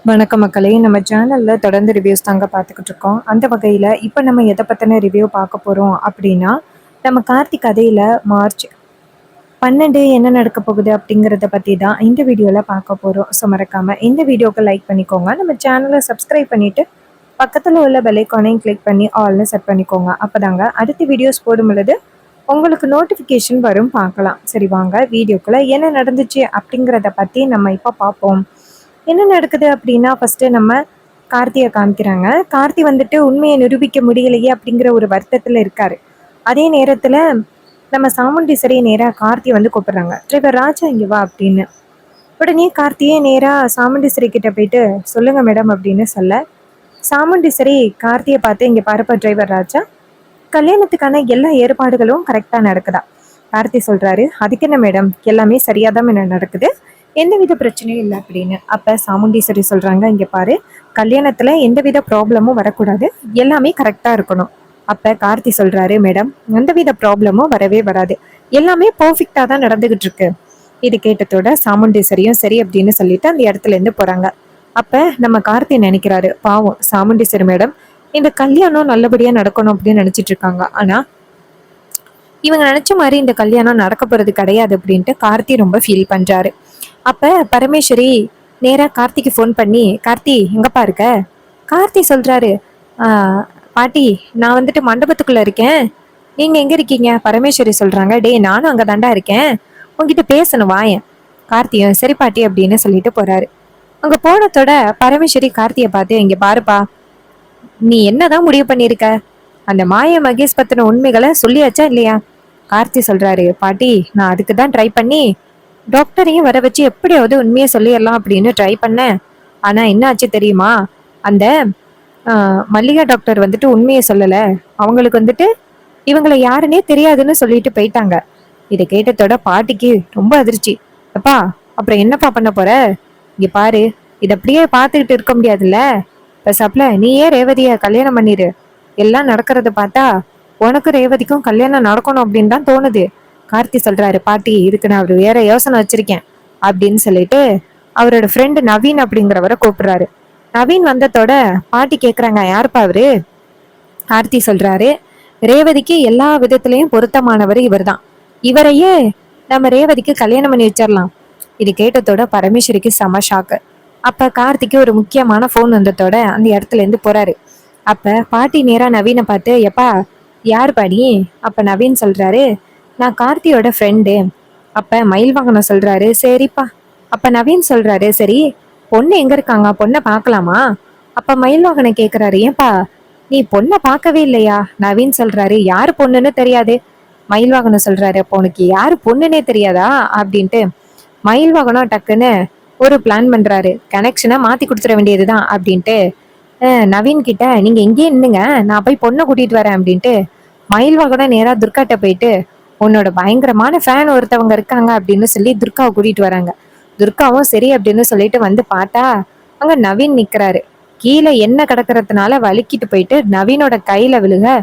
வணக்கம் மக்களே, நம்ம சேனல்ல தொடர்ந்து ரிவ்யூஸ் தாங்க பார்த்துக்கிட்டு இருக்கோம். அந்த வகையில் இப்போ நம்ம எதை பற்றின ரிவ்யூ பார்க்க போகிறோம் அப்படின்னா, நம்ம கார்த்திக் கதையில் மார்ச் 12 என்ன நடக்க போகுது அப்படிங்கிறத பற்றி தான் இந்த வீடியோவில் பார்க்க போகிறோம். ஸோ மறக்காமல் இந்த வீடியோக்கு லைக் பண்ணிக்கோங்க, நம்ம சேனலை சப்ஸ்கிரைப் பண்ணிவிட்டு பக்கத்தில் உள்ள பெல்லைக்கானையும் கிளிக் பண்ணி ஆல்னு செட் பண்ணிக்கோங்க. அப்போ தாங்க அடுத்த வீடியோஸ் போடும் பொழுது உங்களுக்கு நோட்டிஃபிகேஷன் வரும், பார்க்கலாம். சரி வாங்க வீடியோக்குள்ளே என்ன நடந்துச்சு அப்படிங்கிறத பற்றி நம்ம இப்போ பார்ப்போம். என்ன நடக்குது அப்படின்னா, ஃபஸ்ட்டு நம்ம கார்த்தியை காமிக்கிறாங்க. கார்த்தி வந்துட்டு உண்மையை நிரூபிக்க முடியலையே அப்படிங்கிற ஒரு வருத்தத்தில் இருக்காரு. அதே நேரத்தில் நம்ம சாமுண்டீஸ்வரி நேராக கார்த்தியை வந்து கூப்பிடுறாங்க. டிரைவர் ராஜா இங்கே வா அப்படின்னு. உடனே கார்த்தியே நேராக சாமுண்டீஸ்வரி கிட்ட போயிட்டு சொல்லுங்க மேடம் அப்படின்னு சொல்ல, சாமுண்டீஸ்வரி கார்த்தியை பார்த்து இங்கே பாருப்பா டிரைவர் ராஜா, கல்யாணத்துக்கான எல்லா ஏற்பாடுகளும் கரெக்டாக நடக்குதா? கார்த்தி சொல்கிறாரு, அதுக்கு என்ன மேடம், எல்லாமே சரியாக தான் என்ன நடக்குது, எந்தவித பிரச்சனையும் இல்லை அப்படின்னு. அப்போ சாமுண்டீஸ்வரி சொல்கிறாங்க, இங்கே பாரு, கல்யாணத்தில் எந்தவித ப்ராப்ளமும் வரக்கூடாது, எல்லாமே கரெக்டாக இருக்கணும். அப்போ கார்த்தி சொல்கிறாரு, மேடம் எந்தவித ப்ராப்ளமும் வரவே வராது, எல்லாமே பர்ஃபெக்டாக தான் நடந்துகிட்டு இருக்கு. இது கேட்டதோட சாமுண்டீஸ்வரியும் சரி அப்படின்னு சொல்லிட்டு அந்த இடத்துலேருந்து போகிறாங்க. அப்போ நம்ம கார்த்தி நினைக்கிறாரு, பாவம் சாமுண்டீஸ்வரி மேடம் இந்த கல்யாணம் நல்லபடியாக நடக்கணும் அப்படின்னு நினச்சிட்டு இருக்காங்க. ஆனால் இவங்க நினச்ச மாதிரி இந்த கல்யாணம் நடக்க போகிறது கிடையாது அப்படின்ட்டு கார்த்தி ரொம்ப ஃபீல் பண்ணுறாரு. அப்போ பரமேஸ்வரி நேராக கார்த்திக்கு ஃபோன் பண்ணி, கார்த்தி எங்கப்பா இருக்க? கார்த்தி சொல்கிறாரு, பாட்டி நான் வந்துட்டு மண்டபத்துக்குள்ளே இருக்கேன், நீங்கள் எங்கே இருக்கீங்க? பரமேஸ்வரி சொல்கிறாங்க, டே நானும் அங்கே தாண்டா இருக்கேன், உங்ககிட்ட பேசணும் வாயேன். கார்த்தியும் சரி பாட்டி அப்படின்னு சொல்லிட்டு போகிறாரு. அங்கே போனதோட பரமேஸ்வரி கார்த்தியை பார்த்து, இங்கே பாருப்பா, நீ என்னதான் முடிவு பண்ணியிருக்க? அந்த மாய மகேஷ் பத்தின உண்மைகளை சொல்லியாச்சா இல்லையா? கார்த்தி சொல்றாரு, பாட்டி நான் அதுக்கு தான் ட்ரை பண்ணி டாக்டரையும் வர வச்சு எப்படியாவது உண்மையை சொல்லிடலாம் அப்படின்னு ட்ரை பண்ணேன். ஆனா என்ன ஆச்சு தெரியுமா? அந்த மல்லிகா டாக்டர் வந்துட்டு உண்மையை சொல்லல, அவங்களுக்கு வந்துட்டு இவங்களை யாருன்னே தெரியாதுன்னு சொல்லிட்டு போயிட்டாங்க. இதை கேட்டதோட பாட்டிக்கு ரொம்ப அதிர்ச்சி. அப்பா அப்புறம் என்னப்பா பண்ண போற? இங்க பாரு, இதை அப்படியே பார்த்துக்கிட்டு இருக்க முடியாதுல்ல, பெசாப்ல நீயே ரேவதிய கல்யாணம் பண்ணிரு. எல்லாம் நடக்கிறத பார்த்தா உனக்கு ரேவதிக்கும் கல்யாணம் நடக்கணும் அப்படின்னு தான் தோணுது. கார்த்தி சொல்றாரு, பாட்டி இதுக்கு நான் ஒரு வேற யோசனை வச்சிருக்கேன் அப்படின்னு சொல்லிட்டு அவரோட ஃப்ரெண்டு நவீன் அப்படிங்கிறவரை கூப்பிடுறாரு. நவீன் வந்ததோட பாட்டி கேட்குறாங்க, யாருப்பா அவரு? கார்த்தி சொல்றாரு, ரேவதிக்கு எல்லா விதத்திலையும் பொருத்தமானவர் இவர் தான், இவரையே நம்ம ரேவதிக்கு கல்யாணம் பண்ணி வச்சிடலாம். இது கேட்டதோட பரமேஸ்வரிக்கு செம ஷாக்கு. அப்ப கார்த்திக்கு ஒரு முக்கியமான ஃபோன் வந்ததோட அந்த இடத்துல இருந்து போறாரு. அப்ப பாட்டி நேரா நவீனை பார்த்து, எப்பா யார் பாடி? அப்ப நவீன் சொல்றாரு, நான் கார்த்தியோட ஃப்ரெண்டு. அப்ப மயில் வாகனம் சொல்றாரு, சரிப்பா. அப்ப நவீன் சொல்றாரு, சரி பொண்ணு எங்க இருக்காங்க, பொண்ணை பார்க்கலாமா? அப்ப மயில் வாகனம் கேக்குறாரு, ஏன்பா நீ பொண்ணை பார்க்கவே இல்லையா? நவீன் சொல்றாரு, யாரு பொண்ணுன்னு தெரியாது. மயில் வாகனம் சொல்றாரு, அப்போ உனக்கு யாரு பொண்ணுன்னே தெரியாதா அப்படின்ட்டு. மயில் வாகனம் டக்குன்னு ஒரு பிளான் பண்றாரு, கனெக்ஷனை மாத்தி கொடுத்துட வேண்டியதுதான் அப்படின்ட்டு நவீன் கிட்ட, நீங்க எங்கேயே நின்னுங்க, நான் போய் பொண்ணை கூட்டிட்டு வரேன் அப்படின்ட்டு மயில் வாகனம் நேரா துர்காட்ட போயிட்டு, உன்னோட பயங்கரமான ஃபேன் ஒருத்தவங்க இருக்காங்க அப்படின்னு சொல்லி துர்காவை கூட்டிட்டு வராங்க. துர்காவும் சரி அப்படின்னு சொல்லிட்டு வந்து பார்த்தா அங்க நவீன் நிக்கிறாரு. கீழே என்ன கிடக்கிறதுனால வலிக்கிட்டு போயிட்டு நவீனோட கையில விழுக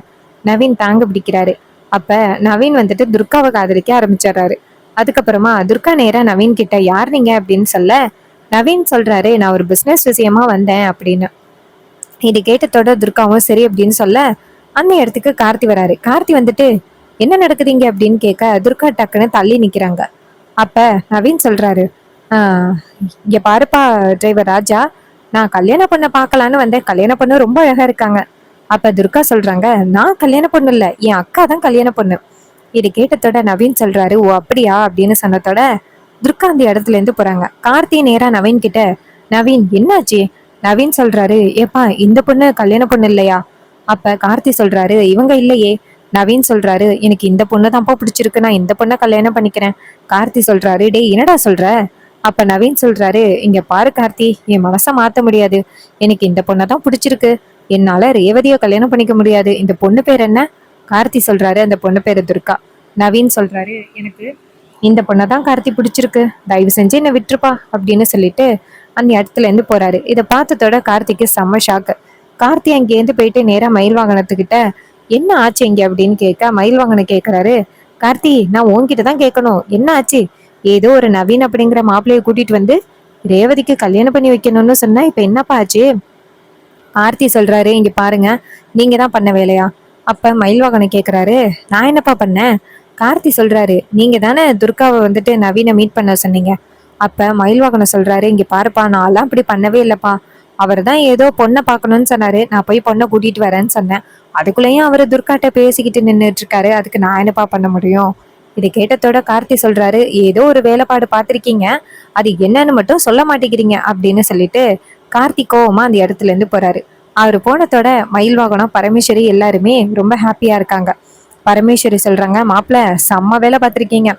நவீன் தாங்க பிடிக்கிறாரு. அப்ப நவீன் வந்துட்டு துர்காவை காதலிக்க ஆரம்பிச்சிடுறாரு. அதுக்கப்புறமா துர்கா நேரா நவீன் கிட்ட, யார் நீங்க அப்படின்னு சொல்ல, நவீன் சொல்றாரு, நான் ஒரு பிசினஸ் விஷயமா வந்தேன் அப்படின்னு. இது கேட்டதோட துர்காவும் சரி அப்படின்னு சொல்ல அந்த இடத்துக்கு கார்த்தி வராரு. கார்த்தி வந்துட்டு என்ன நடக்குதுங்க அப்படின்னு கேட்க துர்கா டக்குன்னு தள்ளி நிக்கிறாங்க. அப்ப நவீன் சொல்றாரு, இங்க பாருப்பா டிரைவர் ராஜா, நான் கல்யாண பொண்ணை பார்க்கலான்னு வந்தேன், கல்யாண பொண்ணு ரொம்ப அழகா இருக்காங்க. அப்ப துர்கா சொல்றாங்க, நான் கல்யாண பொண்ணு இல்ல, என் அக்கா தான் கல்யாண பொண்ணு. இது கேட்டதோட நவீன் சொல்றாரு, ஓ அப்படியா அப்படின்னு சொன்னதோட துர்கா அந்த இடத்துல இருந்து போறாங்க. கார்த்தி நேரா நவீன் கிட்ட, நவீன் என்னாச்சு? நவீன் சொல்றாரு, ஏப்பா இந்த பொண்ணு கல்யாண பொண்ணு இல்லையா? அப்ப கார்த்தி சொல்றாரு, இவங்க இல்லையே. நவீன் சொல்றாரு, எனக்கு இந்த பொண்ணு தான்ப்பா பிடிச்சிருக்கு, நான் இந்த பொண்ணை கல்யாணம் பண்ணிக்கிறேன். கார்த்தி சொல்றாரு, டேய் என்னடா சொல்ற? அப்ப நவீன் சொல்றாரு, இங்க பாரு கார்த்தி, என் மனசை மாத்த முடியாது, எனக்கு இந்த பொண்ணை தான் பிடிச்சிருக்கு, என்னால ரேவதியை கல்யாணம் பண்ணிக்க முடியாது. இந்த பொண்ணு பேர் என்ன? கார்த்தி சொல்றாரு, அந்த பொண்ணு பேரு துர்கா. நவீன் சொல்றாரு, எனக்கு இந்த பொண்ணை தான் கார்த்தி பிடிச்சிருக்கு, தயவு செஞ்சு என்னை விட்டுருப்பா அப்படின்னு சொல்லிட்டு அந்த இடத்துல இருந்து போறாரு. இதை பார்த்ததோட கார்த்திக்கு செம்ம ஷாக்கு. கார்த்தி அங்கேருந்து போயிட்டு நேரா மயில் வாகனத்துக்கிட்ட, என்ன ஆச்சு இங்க அப்படின்னு கேட்க மயில் வாகனம் கேட்கிறாரு, கார்த்தி நான் உன்கிட்ட தான் கேட்கணும், என்ன ஆச்சு? ஏதோ ஒரு நவீன் அப்படிங்கிற மாப்பிள்ளைய கூட்டிட்டு வந்து ரேவதிக்கு கல்யாணம் பண்ணி வைக்கணும்னு சொன்னா இப்ப என்னப்பா ஆச்சு? ஆர்த்தி சொல்றாரு, இங்க பாருங்க, நீங்க தான் பண்ண வேலையா? அப்ப மயில்வாகனம் கேக்குறாரு, நான் என்னப்பா பண்ணேன்? கார்த்தி சொல்றாரு, நீங்க தானே துர்காவை வந்துட்டு நவீன மீட் பண்ண சொன்னீங்க. அப்ப மயில்வாகனம் சொல்றாரு, இங்க பாருப்பா, நான்லாம் அப்படி பண்ணவே இல்லப்பா. அவர் தான் ஏதோ பொண்ணை பார்க்கணும்னு சொன்னாரு, நான் போய் பொண்ணை கூட்டிட்டு வரேன்னு சொன்னேன். அதுக்குள்ளேயும் அவரு துர்காட்ட பேசிக்கிட்டு நின்றுட்டு இருக்காரு, அதுக்கு நான் என்னப்பா பண்ண முடியும்? இதை கேட்டதோட கார்த்தி சொல்றாரு, ஏதோ ஒரு வேலைப்பாடு பார்த்திருக்கீங்க, அது என்னன்னு மட்டும் சொல்ல மாட்டேங்கிறீங்க அப்படின்னு சொல்லிட்டு கார்த்தி கோவமா அந்த இடத்துல இருந்து போறாரு. அவரு போனதோட மயில் வாகனம், பரமேஸ்வரி எல்லாருமே ரொம்ப ஹாப்பியா இருக்காங்க. பரமேஸ்வரி சொல்றாங்க, மாப்பிள்ள செம்ம வேலை பார்த்திருக்கீங்க.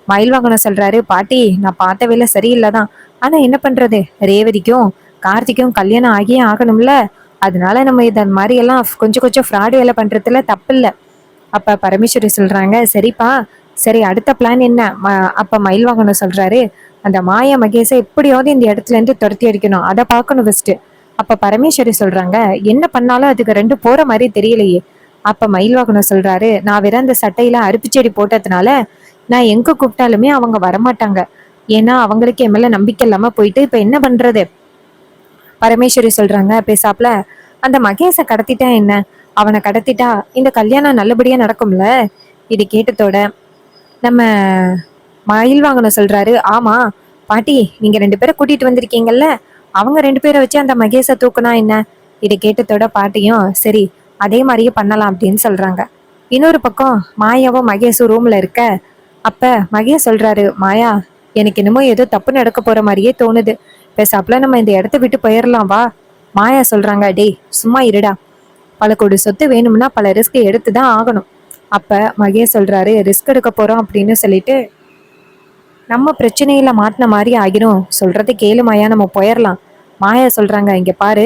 மயில் வாகனம் சொல்றாரு, பாட்டி நான் பார்த்த வேலை சரியில்லைதான், ஆனா என்ன பண்றது, ரேவதிக்கும் கார்த்திக்கும் கல்யாணம் ஆகியே ஆகணும்ல, அதனால நம்ம இத மாதிரி எல்லாம் கொஞ்சம் கொஞ்சம் ஃப்ராடு வேலை பண்றதுல தப்பு இல்ல. அப்ப பரமேஸ்வரி சொல்றாங்க, சரிப்பா, சரி அடுத்த பிளான் என்ன? அப்ப மயில் வாகனம் சொல்றாரு, அந்த மாயா மகேஷை எப்படியாவது இந்த இடத்துல இருந்து துரத்தி அடிக்கணும், அதை பார்க்கணும் ஃபர்ஸ்ட். அப்ப பரமேஸ்வரி சொல்றாங்க, என்ன பண்ணாலும் அதுக்கு ரெண்டு போற மாதிரி தெரியலையே. அப்ப மயில் வாகனம் சொல்றாரு, நான் வேற அந்த சட்டையில அருப்புச்செடி போட்டதுனால நான் எங்க கூப்பிட்டாலுமே அவங்க வரமாட்டாங்க. ஏன்னா அவங்களுக்கு என் மேல நம்பிக்கை இல்லாம போயிட்டு இப்ப என்ன பண்றது? பரமேஸ்வரி சொல்றாங்க, பேசாப்ல அந்த மகேஷை கடத்திட்டா என்ன? அவனை கடத்திட்டா இந்த கல்யாணம் நல்லபடியா நடக்கும்ல. இது கேட்டதோட நம்ம மயில் வாகனம் சொல்றாரு, ஆமா பாட்டி, நீங்க ரெண்டு பேரை கூட்டிட்டு வந்திருக்கீங்கல்ல, அவங்க ரெண்டு பேரை வச்சு அந்த மகேஷை தூக்குனா என்ன? இதை கேட்டதோட பாட்டியும் சரி அதே மாதிரியே பண்ணலாம் அப்படின்னு சொல்றாங்க. இன்னொரு பக்கம் மாயாவும் மகேஷும் ரூம்ல இருக்க, அப்ப மகேஷ் சொல்றாரு, மாயா எனக்கு என்னமோ ஏதோ தப்பு நடக்க போற மாதிரியே தோணுது, பேசாப்புல நம்ம இந்த இடத்த விட்டு போயிடலாம் வா. மாயா சொல்றாங்க, டேய் சும்மா இருடா, பல கோடி சொத்து வேணும்னா பல ரிஸ்க் எடுத்துதான் ஆகணும். அப்ப மகேஷ் சொல்றாரு, ரிஸ்க் எடுக்க போறோம் அப்படின்னு சொல்லிட்டு நம்ம பிரச்சனையில மாட்டின மாதிரி ஆகிரும், சொல்றதை கேளு மாயா, நம்ம போயிடலாம். மாயா சொல்றாங்க, இங்க பாரு,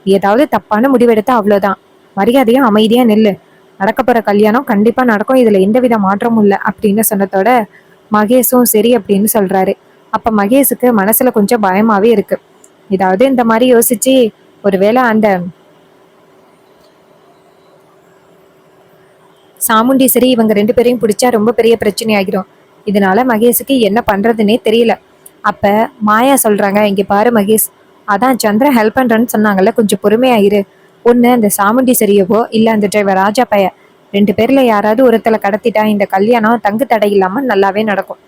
ஏதாவது தப்பான முடிவெடுத்தா அவ்வளவுதான், மரியாதையா அமைதியா நெல்லு, நடக்க போற கல்யாணம் கண்டிப்பா நடக்கும், இதுல எந்தவித மாற்றமும் இல்லை அப்படின்னு சொன்னதோட மகேஷும் சரி அப்படின்னு சொல்றாரு. அப்ப மகேஷுக்கு மனசுல கொஞ்சம் பயமாவே இருக்கு. ஏதாவது இந்த மாதிரி யோசிச்சு ஒருவேளை அந்த சாமுண்டீஸ்வரி இவங்க ரெண்டு பேரையும் பிடிச்சா ரொம்ப பெரிய பிரச்சனை ஆகிரும். இதனால மகேஷுக்கு என்ன பண்றதுன்னே தெரியல. அப்ப மாயா சொல்றாங்க, இங்க பாரு மகேஷ், அதான் சந்திரன் ஹெல்ப் பண்றேன்னு சொன்னாங்கல்ல, கொஞ்சம் பொறுமையாயிரு. ஒண்ணு அந்த சாமுண்டீஸ்வரியவோ இல்ல அந்த டிரைவர் ராஜா பைய, ரெண்டு பேர்ல யாராவது ஒருத்தலை கடத்திட்டா இந்த கல்யாணம் தங்கு தடை இல்லாம நல்லாவே நடக்கும்.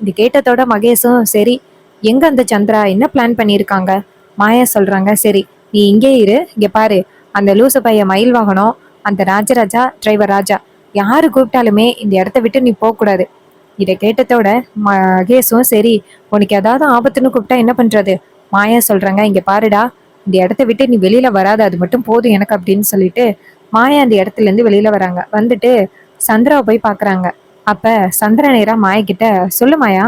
இது கேட்டதோட மகேஷும் சரி, எங்க அந்த சந்திரா என்ன பிளான் பண்ணியிருக்காங்க? மாயா சொல்றாங்க, சரி நீ இங்கே இரு, இங்க பாரு, அந்த லூசு பைய மயில் வாகனம், அந்த ராஜராஜா டிரைவர் ராஜா, யாரு கூப்பிட்டாலுமே இந்த இடத்த விட்டு நீ போக கூடாது. இதை கேட்டதோட மகேஷும் சரி, உனக்கு ஏதாவது ஆபத்துன்னு கூப்பிட்டா என்ன பண்றது? மாயா சொல்றாங்க, இங்க பாருடா, இந்த இடத்த விட்டு நீ வெளியில வராத, அது மட்டும் போதும் எனக்கு அப்படின்னு சொல்லிட்டு மாயா அந்த இடத்துல இருந்து வெளியில வராங்க. வந்துட்டு சந்திராவை போய் பாக்குறாங்க. அப்ப சந்திர நேரா மாயா கிட்ட, சொல்லு மாயா.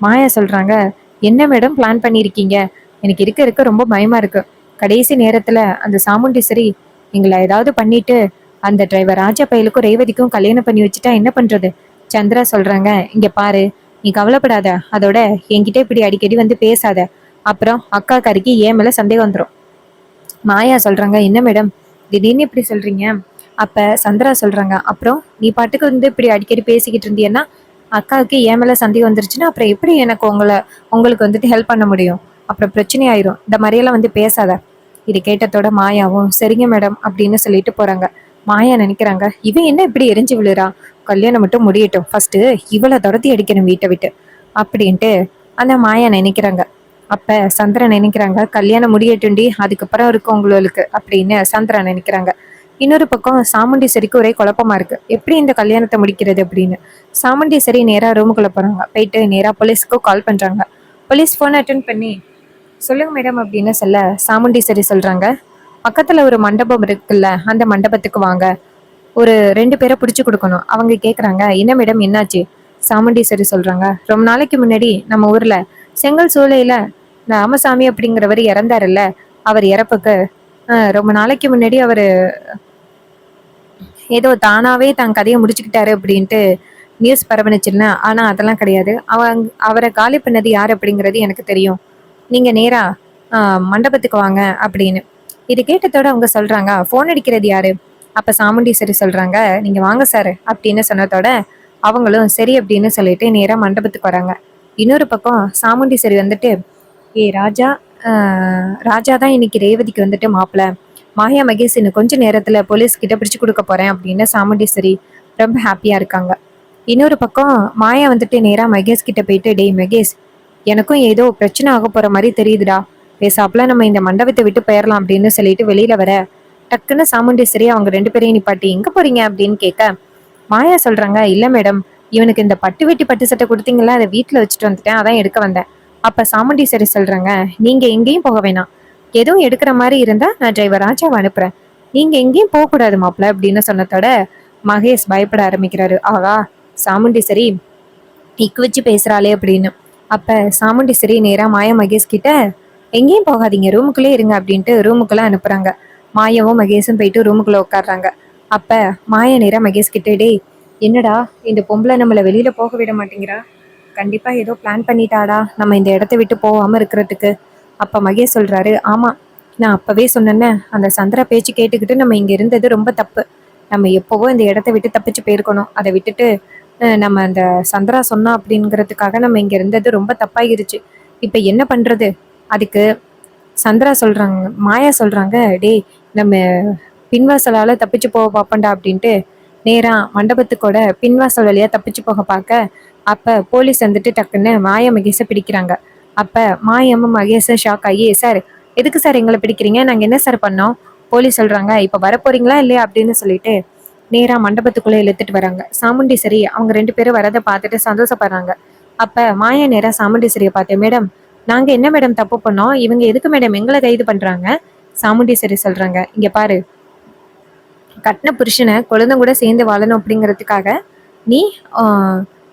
மாயா சொல்றாங்க, என்ன மேடம் பிளான் பண்ணிருக்கீங்க? எனக்கு இருக்க இருக்க ரொம்ப பயமா இருக்கு. கடைசி நேரத்துல அந்த சாமுண்டீஸ்வரி எங்களை ஏதாவது பண்ணிட்டு அந்த டிரைவர் ராஜா பயலுக்கும் ரேவதிக்கும் கல்யாணம் பண்ணி வச்சுட்டா என்ன பண்றது? சந்திரா சொல்றாங்க, இங்க பாரு, நீ கவலைப்படாத, அதோட என்கிட்ட இப்படி அடிக்கடி வந்து பேசாத, அப்புறம் அக்கா கறிக்கு ஏன் மேல சந்தேகம் வந்துடும். மாயா சொல்றாங்க, என்ன மேடம் திடீர்னு இப்படி சொல்றீங்க? அப்ப சந்திரா சொல்றாங்க, அப்புறம் நீ பாட்டுக்கு வந்து இப்படி அடிக்கடி பேசிக்கிட்டு இருந்தீன்னா அக்காவுக்கு ஏன் மேல சந்தேகம் வந்துருச்சுன்னா அப்புறம் எப்படி எனக்கு உங்களுக்கு வந்துட்டு ஹெல்ப் பண்ண முடியும்? அப்புறம் பிரச்சனை ஆயிரும், இந்த மாதிரியெல்லாம் வந்து பேசாத. இது கேட்டதோட மாயாவும் சரிங்க மேடம் அப்படின்னு சொல்லிட்டு போறாங்க. மாயா நினைக்கிறாங்க, இவன் என்ன இப்படி எரிஞ்சு விழுறா, கல்யாணம் மட்டும் முடியட்டும், ஃபர்ஸ்ட் இவளை துரத்தி அடிக்கணும் வீட்டை விட்டு அப்படின்ட்டு அந்த மாயா நினைக்கிறாங்க. அப்ப சந்திரன் நினைக்கிறாங்க, கல்யாணம் முடியட்டுண்டி, அதுக்கப்புறம் இருக்கும் உங்களுக்கு அப்படின்னு சந்திரன் நினைக்கிறாங்க. இன்னொரு பக்கம் சாமுண்டீஸ்வரிக்கு ஒரே குழப்பமா இருக்கு, எப்படி இந்த கல்யாணத்தை முடிக்கிறது அப்படின்னு. சாமுண்டீஸ்வரி நேரா ரூமுக்குள்ள போறாங்க. போயிட்டு நேரா போலீஸ்க்கு கால் பண்றாங்க. போலீஸ் போன் அட்டன் பண்ணி, சொல்லுங்க மேடம் அப்படின்னு சொல்ல சாமுண்டீஸ்வரி சொல்றாங்க, பக்கத்துல ஒரு மண்டபம் இருக்குல்ல, அந்த மண்டபத்துக்கு வாங்க, ஒரு ரெண்டு பேரை பிடிச்சு கொடுக்கணும். அவங்க கேக்குறாங்க, என்ன மேடம் என்னாச்சு? சாமுண்டீஸ்வரி சொல்றாங்க, ரொம்ப நாளைக்கு முன்னாடி நம்ம ஊர்ல செங்கல் சூளையில ராமசாமி அப்படிங்கிறவர் இறந்தாருல்ல, அவர் இறப்புக்கு ரொம்ப நாளைக்கு முன்னாடி அவரு ஏதோ தானாவே தன் கதையை முடிச்சுக்கிட்டாரு அப்படின்ட்டு நியூஸ் பரவனுச்சுல்ல, ஆனா அதெல்லாம் கிடையாது. அவரை காலி பண்ணது யார் அப்படிங்கிறது எனக்கு தெரியும், நீங்க நேரா மண்டபத்துக்கு வாங்க அப்படின்னு. இது கேட்டதோட அவங்க சொல்றாங்க, போன் அடிக்கிறது யாரு? அப்ப சாமுண்டீஸ்வரி சொல்றாங்க, நீங்க வாங்க சார் அப்படின்னு சொன்னதோட அவங்களும் சரி அப்படின்னு சொல்லிட்டு நேரா மண்டபத்துக்கு வராங்க. இன்னொரு பக்கம் சாமுண்டீஸ்வரி வந்துட்டு ஏ ராஜா, ராஜா தான் இன்னைக்கு ரேவதிக்கு வந்துட்டு மாப்பிள்ள. மாயா மகேஷ் இன்னும் கொஞ்ச நேரத்துல போலீஸ் கிட்ட பிடிச்சு கொடுக்க போறேன் அப்படின்னு சாமுண்டீஸ்வரி ரொம்ப ஹாப்பியா இருக்காங்க. இன்னொரு பக்கம் மாயா வந்துட்டு நேரா மகேஷ் கிட்ட போயிட்டு, டேய் மகேஷ், எனக்கும் ஏதோ பிரச்சனை ஆக போற மாதிரி தெரியுதுடா, பேசாப்புல நம்ம இந்த மண்டபத்தை விட்டு போயிடலாம் அப்படின்னு சொல்லிட்டு வெளியில வர, டக்குன்னு சாமுண்டீஸ்வரி அவங்க ரெண்டு பேரையும் நிப்பாட்டி எங்க போறீங்க அப்படின்னு கேட்க, மாயா சொல்றாங்க, இல்ல மேடம், இவனுக்கு இந்த பட்டு வெட்டி பட்டு சட்டை கொடுத்தீங்களா, அதை வீட்டுல வச்சுட்டு வந்துட்டேன், அதான் எடுக்க வந்தேன். அப்ப சாமுண்டீஸ்வரி சொல்றாங்க, நீங்க எங்கேயும் போக வேணாம், எதுவும் எடுக்கிற மாதிரி இருந்தா நான் டிரைவர் ராஜாவை அனுப்புறேன், நீங்க எங்கேயும் போக கூடாது மாப்பிள்ள அப்படின்னு சொன்னதோட மகேஷ் பயப்பட ஆரம்பிக்கிறாரு. ஆகா, சாமுண்டீஸ்வரி இக்கு வச்சு பேசுறாளே அப்படின்னு. அப்ப சாமுண்டீஸ்வரி நேரா மாயா மகேஷ் கிட்ட, எங்கேயும் போகாதீங்க, ரூமுக்குள்ளே இருங்க அப்படின்ட்டு ரூமுக்குள்ள அனுப்புறாங்க. மாயாவும் மகேஷும் போயிட்டு ரூமுக்குள்ள உட்காடுறாங்க. அப்ப மாயா நேரா மகேஷ் கிட்ட, டேய் என்னடா இந்த பொம்பளை நம்மளை வெளியில போக விட மாட்டேங்கிறா, கண்டிப்பா ஏதோ பிளான் பண்ணிட்டாடா நம்ம இந்த இடத்த விட்டு போகாம இருக்கிறதுக்கு. அப்ப மகேஷ் சொல்றாரு, ஆமா, நான் அப்பவே சொன்னேன்னு, அந்த சந்திரா பேச்சு கேட்டுக்கிட்டு நம்ம இங்க இருந்தது ரொம்ப தப்பு. நம்ம எப்பவோ இந்த இடத்த விட்டு தப்பிச்சு போயிருக்கணும். அதை விட்டுட்டு நம்ம அந்த சந்திரா சொன்னா அப்படிங்கிறதுக்காக நம்ம இங்க இருந்தது ரொம்ப தப்பாயிருச்சு. இப்ப என்ன பண்றது? அதுக்கு சந்திரா சொல்றாங்க, மாயா சொல்றாங்க, டேய் நம்ம பின்வாசலால தப்பிச்சு போக பாப்பண்டா அப்படின்ட்டு நேரா மண்டபத்துக்கூட பின்வாசல் வழியா தப்பிச்சு போக பார்க்க, அப்ப போலீஸ் வந்துட்டு டக்குன்னு மாயா மகேஷை பிடிக்கிறாங்க. அப்ப மாயமும் மகேஷும் ஷாக் ஆகி, சார் எதுக்கு சார் எங்களை பிடிக்கிறீங்க, நாங்க என்ன சார் பண்ணோம்? போலீஸ் சொல்றாங்க, இப்ப வரப்போறீங்களா இல்லையா அப்படின்னு சொல்லிட்டு நேரா மண்டபத்துக்குள்ள இழுத்துட்டு வராங்க. சாமுண்டீஸ்வரி அவங்க ரெண்டு பேரும் வரதை பார்த்துட்டு சந்தோஷப்படுறாங்க. அப்ப மாயா நேரா சாமுண்டீஸ்வரியை பார்த்து, மேடம் நாங்க என்ன மேடம் தப்பு பண்ணோம், இவங்க எதுக்கு மேடம் எங்களை கைது பண்றாங்க? சாமுண்டீஸ்வரி சொல்றாங்க, இங்க பாரு, கட்டின புருஷனை குழந்தை கூட சேர்ந்து வாழணும் அப்படிங்கிறதுக்காக நீ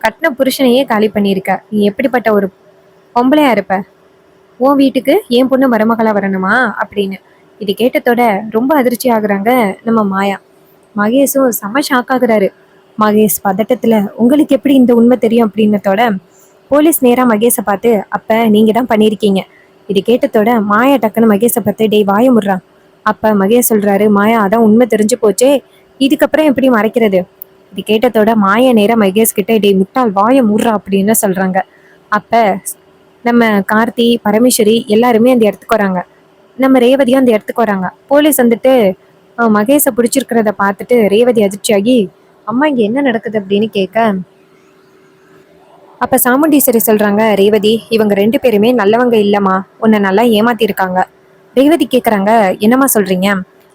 கட்டின புருஷனையே காலி பண்ணியிருக்க. நீ எப்படிப்பட்ட ஒரு பொம்பளையா இருப்ப? உன் வீட்டுக்கு என் பொண்ணு மருமகளா வரணுமா அப்படின்னு. இது கேட்டதோட ரொம்ப அதிர்ச்சி ஆகுறாங்க நம்ம மாயா. மகேஷும் செம ஷாக் ஆகுறாரு. மகேஷ் பதட்டத்துல, உங்களுக்கு எப்படி இந்த உண்மை தெரியும் அப்படின்னதோட போலீஸ் நேரா மகேஷை பார்த்து, அப்ப நீங்க தான் பண்ணியிருக்கீங்க. இது கேட்டதோட மாயா டக்குன்னு மகேஷை பார்த்து, டேய் வாய முடுறான். அப்ப மகேஷ் சொல்றாரு, மாயா அதான் உண்மை தெரிஞ்சு போச்சே, இதுக்கப்புறம் எப்படி மறைக்கிறது? இது கேட்டதோட மாயா நேரா மகேஷ் கிட்ட, டேய் முட்டாள் வாய முடுறா அப்படின்னு சொல்றாங்க. அப்ப நம்ம கார்த்தி பரமேஸ்வரி எல்லாருமே அந்த இடத்துக்கு வராங்க. நம்ம ரேவதியும் அந்த இடத்துக்கு வராங்க. போலீஸ் வந்துட்டு மகேஷை பிடிச்சிருக்கிறத பார்த்துட்டு ரேவதி அதிர்ச்சியாகி, அம்மா இங்க என்ன நடக்குது அப்படின்னு கேட்க, அப்ப சாமுண்டீஸ்வரி சொல்றாங்க, ரேவதி இவங்க ரெண்டு பேருமே நல்லவங்க இல்லம்மா, உன்னை நல்லா ஏமாத்திருக்காங்க. ரேவதி கேக்குறாங்க, என்னம்மா சொல்றீங்க?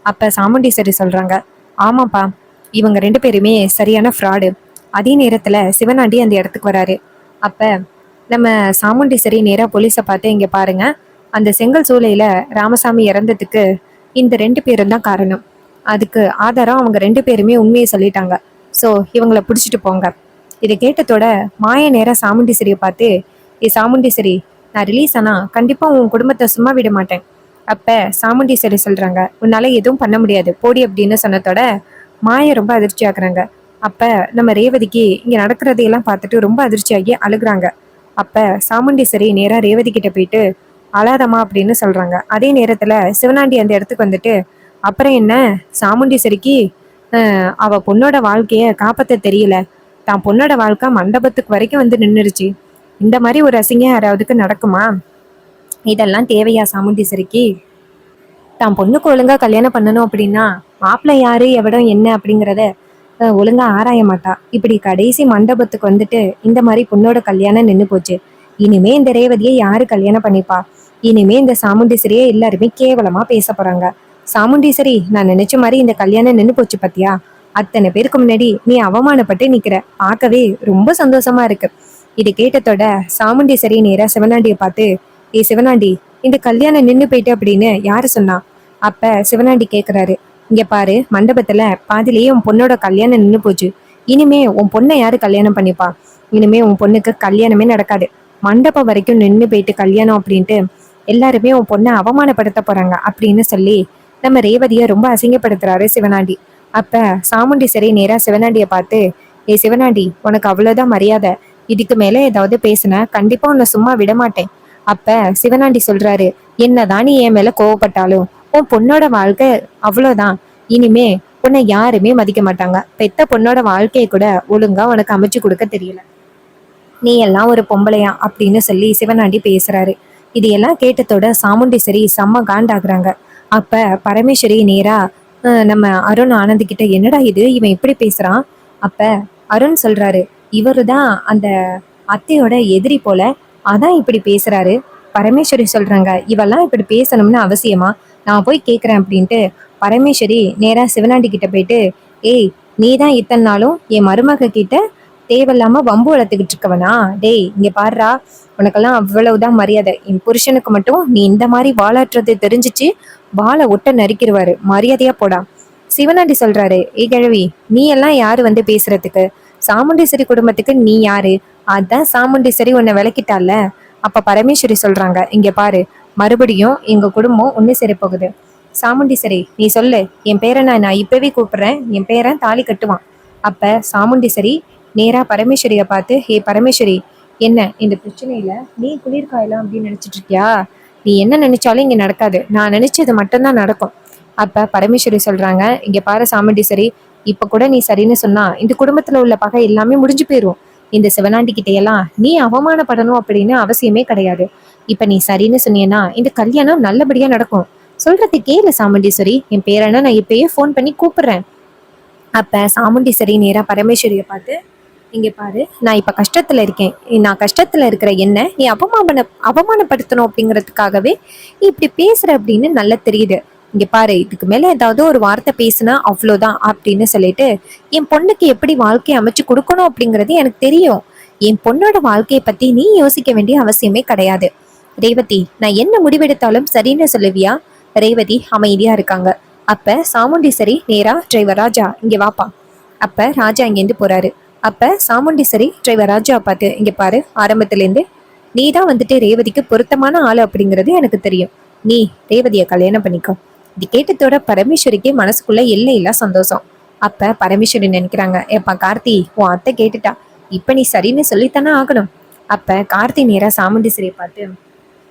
அப்ப சாமுண்டீஸ்வரி சொல்றாங்க, ஆமாப்பா, இவங்க ரெண்டு பேருமே சரியான ஃப்ராடு. அதே நேரத்துல சிவனாண்டி அந்த இடத்துக்கு வராரு. அப்ப நம்ம சாமுண்டீஸ்வரி நேரா போலீஸை பார்த்து, இங்க பாருங்க, அந்த செங்கல் சூளையில ராமசாமி இறந்ததுக்கு இந்த ரெண்டு பேரும் தான் காரணம். அதுக்கு ஆதாரம் அவங்க ரெண்டு பேருமே உண்மையை சொல்லிட்டாங்க. ஸோ இவங்களை பிடிச்சிட்டு போங்க. இதை கேட்டதோட மாய நேரா சாமுண்டீஸ்வரியை பார்த்து, ஏ சாமுண்டீஸ்வரி, நான் ரிலீஸ் ஆனா கண்டிப்பா உன் குடும்பத்தை சும்மா விட மாட்டேன். அப்ப சாமுண்டீஸ்வரி சொல்றாங்க, உன்னால எதுவும் பண்ண முடியாது போடி அப்படின்னு சொன்னதோட மாய ரொம்ப அதிர்ச்சி ஆகுறாங்க. அப்ப நம்ம ரேவதிக்கு இங்க நடக்கிறதையெல்லாம் பார்த்துட்டு ரொம்ப அதிர்ச்சியாகி அழுகுறாங்க. அப்ப சாமுண்டீஸ்வரி நேரா ரேவதி கிட்ட போயிட்டு, அழாதம்மா அப்படின்னு சொல்றாங்க. அதே நேரத்துல சிவனாண்டி அந்த இடத்துக்கு வந்துட்டு, அப்புறம் என்ன, சாமுண்டீஸ்வரிக்கு அவ பொண்ணோட வாழ்க்கைய காப்பாத்த தெரியல, தான் பொண்ணோட வாழ்க்கை மண்டபத்துக்கு வரைக்கும் வந்து நின்றுச்சு, இந்த மாதிரி ஒரு அசிங்கம் யாராவதுக்கு நடக்குமா? இதெல்லாம் தேவையா சாமுண்டீஸ்வரிக்கு? தான் பொண்ணுக்கு ஒழுங்கா கல்யாணம் பண்ணணும் அப்படின்னா மாப்பிள்ளை யாரு எவடம் என்ன அப்படிங்கிறத ஒழுங்கா ஆராய மாட்டா. இப்படி கடைசி மண்டபத்துக்கு வந்துட்டு இந்த மாதிரி பொண்ணோட கல்யாணம் நின்று போச்சு. இனிமே இந்த ரேவதியை யாரு கல்யாணம் பண்ணிப்பா? இனிமே இந்த சாமுண்டீஸ்வரியே எல்லாருமே கேவலமா பேச போறாங்க. சாமுண்டீஸ்வரி, நான் நினைச்ச மாதிரி இந்த கல்யாணம் நின்று போச்சு பத்தியா? அத்தனை பேருக்கு முன்னாடி நீ அவமானப்பட்டு நிக்கிற, பார்க்கவே ரொம்ப சந்தோஷமா இருக்கு. இது கேட்டதோட சாமுண்டீஸ்வரி நேரா சிவனாண்டியை பார்த்து, ஏ சிவனாண்டி, இந்த கல்யாணம் நின்று போயிட்டு அப்படின்னு யாரு சொன்னா? அப்ப சிவனாண்டி கேக்குறாரு, இங்க பாரு, மண்டபத்துல பாதிலேயே உன் பொண்ணோட கல்யாணம் நின்று போச்சு. இனிமே உன் பொண்ணை யாரு கல்யாணம் பண்ணிப்பா? இனிமே உன் பொண்ணுக்கு கல்யாணமே நடக்காது. மண்டபம் வரைக்கும் நின்று போயிட்டு கல்யாணம் அப்படின்ட்டு எல்லாருமே உன் பொண்ணை அவமானப்படுத்த போறாங்க அப்படின்னு சொல்லி நம்ம ரேவதியை ரொம்ப அசிங்கப்படுத்துறாரு சிவனாண்டி. அப்ப சாமுண்டீஸ்வரி நேரா சிவனாண்டிய பார்த்து, ஏ சிவனாண்டி, உனக்கு அவ்வளவுதான் மரியாதை, இதுக்கு மேல ஏதாவது பேசுன கண்டிப்பா உன்னை சும்மா விட மாட்டேன். அப்ப சிவனாண்டி சொல்றாரு, என்னதான் நீ என் மேல கோவப்பட்டாலும் உன் பொண்ணோட வாழ்க்கை அவ்வளவுதான். இனிமே உன்னை யாருமே மதிக்க மாட்டாங்க. பெத்த பொண்ணோட வாழ்க்கையை கூட ஒழுங்கா உனக்கு அமைச்சு கொடுக்க தெரியல, நீ எல்லாம் ஒரு பொம்பளையா அப்படின்னு சொல்லி சிவனாண்டி பேசுறாரு. இதையெல்லாம் கேட்டதோட சாமுண்டீஸ்வரி செம்ம காண்டாகுறாங்க. அப்ப பரமேஸ்வரி நேரா நம்ம அருண் ஆனந்த் கிட்ட என்னடா இது இவன் இப்படி பேசுறான். அப்ப அருண் சொல்றாரு, இவரு தான் அந்த அத்தையோட எதிரி போல, அதான் இப்படி பேசுறாரு. பரமேஸ்வரி சொல்றாங்க, இவெல்லாம் இப்படி பேசணும்னு அவசியமா, நான் போய் கேட்கறேன் அப்படின்ட்டு பரமேஸ்வரி நேரா சிவனாண்டி கிட்ட போயிட்டு, ஏய் நீ தான் இத்தனை நாளும் என் மருமக கிட்ட தேவையில்லாம வம்பு வளர்த்துக்கிட்டு இருக்கவனா? டேய் இங்க பாருடா, உனக்கெல்லாம் அவ்வளவுதான் மரியாதை. என் புருஷனுக்கு மட்டும் நீ இந்த மாதிரி வாலாட்டுறது தெரிஞ்சிச்சு, வாழை ஒட்ட நறுக்கிடுவாரு. மரியாதையா போடா. சிவனாண்டி சொல்றாரு, ஏய் கிழவி, நீ எல்லாம் யாரு வந்து பேசுறதுக்கு? சாமுண்டீஸ்வரி குடும்பத்துக்கு நீ யாரு? அதான் சாமுண்டீஸ்வரி உன்னை விளக்கிட்டால. அப்ப பரமேஸ்வரி சொல்றாங்க, இங்க பாரு, மறுபடியும் எங்க குடும்பம் ஒண்ணு சேர போகுது. சாமுண்டீஸ்வரி நீ சொல்லு, என் பேரனை நான் இப்பவே கூப்பிடுறேன், என் பேரன் தாலி கட்டுவான். அப்ப சாமுண்டீஸ்வரி நேரா பரமேஸ்வரிய பார்த்து, ஹே பரமேஸ்வரி, என்ன இந்த பிரச்சனையில நீ குளிர்காயலாம் அப்படின்னு நினைச்சிட்டு இருக்கியா? நீ என்ன நினைச்சாலும் இங்க நடக்காது, நான் நினைச்சது மட்டும்தான் நடக்கும். அப்ப பரமேஸ்வரி சொல்றாங்க, இங்க பாரு சாமுண்டீஸ்வரி, இப்ப கூட நீ சரின்னு சொன்னா இந்த குடும்பத்துல உள்ள பகை எல்லாமே முடிஞ்சு போயிரும். இந்த சிவனாண்டி கிட்ட எல்லாம் நீ அவமானப்படணும் அப்படின்னு அவசியமே கிடையாது. இப்ப நீ சரின்னு சொன்னீன்னா இந்த கல்யாணம் நல்லபடியா நடக்கும். சொல்றது கேளு சாமுண்டீஸ்வரி, என் பேரனை நான் இப்பயே ஃபோன் பண்ணி கூப்பிடுறேன். அப்ப சாமுண்டீஸ்வரி நேரா பரமேஸ்வரியை பார்த்து, இங்க பாரு, நான் இப்ப கஷ்டத்துல இருக்கேன். நான் கஷ்டத்துல இருக்கிற என்ன நீ அவமானப்படுத்தணும் அப்படிங்கிறதுக்காகவே நீ இப்படி பேசுற அப்படின்னு நல்லா தெரியுது. இங்க பாரு, இதுக்கு மேல ஏதாவது ஒரு வார்த்தை பேசுனா அவ்வளோதான் அப்படின்னு சொல்லிட்டு, என் பொண்ணுக்கு எப்படி வாழ்க்கையை அமைச்சு கொடுக்கணும் அப்படிங்கிறது எனக்கு தெரியும். என் பொண்ணோட வாழ்க்கையை பத்தி நீ யோசிக்க வேண்டிய அவசியமே கிடையாது. ரேவதி, நான் என்ன முடிவெடுத்தாலும் சரின்னு சொல்லுவியா? ரேவதி அமைதியா இருக்காங்க. அப்ப சாமுண்டீஸ்வரி நேரா டிரைவர் ராஜா இங்க வாப்பா. அப்ப ராஜா இங்கேருந்து போறாரு. அப்ப சாமுண்டீஸ்வரி டிரைவர் ராஜா பார்த்து, இங்க பாரு, ஆரம்பத்திலேருந்து நீ தான் வந்துட்டு ரேவதிக்கு பொருத்தமான ஆளு அப்படிங்கிறது எனக்கு தெரியும். நீ ரேவதியை கல்யாணம் பண்ணிக்கோ. இது கேட்டதோட பரமேஸ்வரிக்கு மனசுக்குள்ள எல்லையில்லா சந்தோஷம். அப்ப பரமேஸ்வரி நினைக்கிறாங்க, ஏப்பா கார்த்தி, உன் அத்தை கேட்டுட்டா, இப்ப நீ சரின்னு சொல்லித்தானே ஆகணும். அப்ப கார்த்தி நேரா சாமுண்டீஸ்வரியை பார்த்து,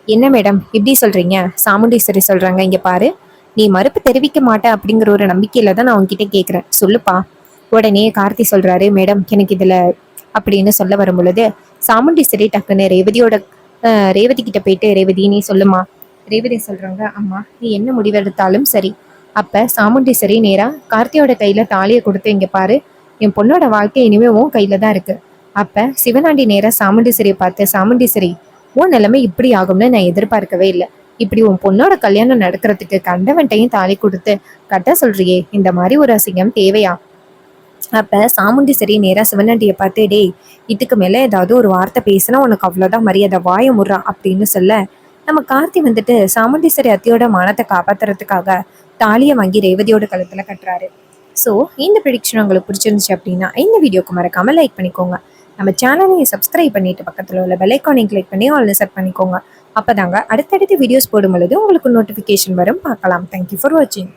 என்ன மேடம் இப்படி சொல்றீங்க? சாமுண்டீஸ்வரி சொல்றாங்க, இங்க பாரு, நீ மறுப்பு தெரிவிக்க மாட்ட அப்படிங்கிற ஒரு நம்பிக்கையில தான் நான் உன்கிட்ட கேட்கிறேன், சொல்லுப்பா. உடனே கார்த்தி சொல்றாரு, மேடம் எனக்கு இதுல அப்படின்னு சொல்ல வரும் பொழுது சாமுண்டீஸ்வரி டக்குன்னு ரேவதி கிட்ட போயிட்டு, ரேவதி நீ சொல்லுமா. ரேவதி சொல்றாங்க, அம்மா நீ என்ன முடிவெடுத்தாலும் சரி. அப்ப சாமுண்டீஸ்வரி நேரா கார்த்தியோட கையில தாலியை கொடுத்து, இங்க பாரு, என் பொண்ணோட வாழ்க்கை இனிமே உன் கையில தான் இருக்கு. அப்ப சிவனாண்டி நேரா சாமுண்டீஸ்வரியை பார்த்து, சாமுண்டீஸ்வரி, உன் நிலைமை இப்படி ஆகும்னு நான் எதிர்பார்க்கவே இல்லை. இப்படி உன் பொண்ணோட கல்யாணம் நடக்கிறதுக்கு கண்டவன்ட்டையும் தாலி கொடுத்து கட்ட சொல்றியே, இந்த மாதிரி ஒரு அசிங்கம் தேவையா? அப்ப சாமுண்டீஸ்வரி நேரா சிவனாண்டியை பார்த்து, டேய் இதுக்கு மேல ஏதாவது ஒரு வார்த்தை பேசினா உனக்கு அவ்வளவுதான் மரியாதை, வாய முறா அப்படின்னு சொல்ல, நம்ம கார்த்தி வந்துட்டு சாமுண்டீஸ்வரி அத்தையோட மானத்தை காப்பாத்துறதுக்காக தாலியை வாங்கி ரேவதியோட கழுத்துல கட்டுறாரு. ஸோ இந்த ப்ரெடிக்ஷன் உங்களுக்கு பிடிச்சிருந்துச்சு அப்படின்னா இந்த வீடியோக்கு மறக்காம லைக் பண்ணிக்கோங்க. நம்ம சேனலையும் சப்ஸ்கிரைப் பண்ணிட்டு பக்கத்தில் உள்ள பெல் ஐகானையும் கிளிக் பண்ணி ஆல்னு செட் பண்ணிக்கோங்க. அப்போதாங்க அடுத்தடுத்து வீடியோஸ் போடும் பொழுது உங்களுக்கு நோட்டிஃபிகேஷன் வரும். பார்க்கலாம். தேங்க்யூ ஃபார் வாட்சிங்.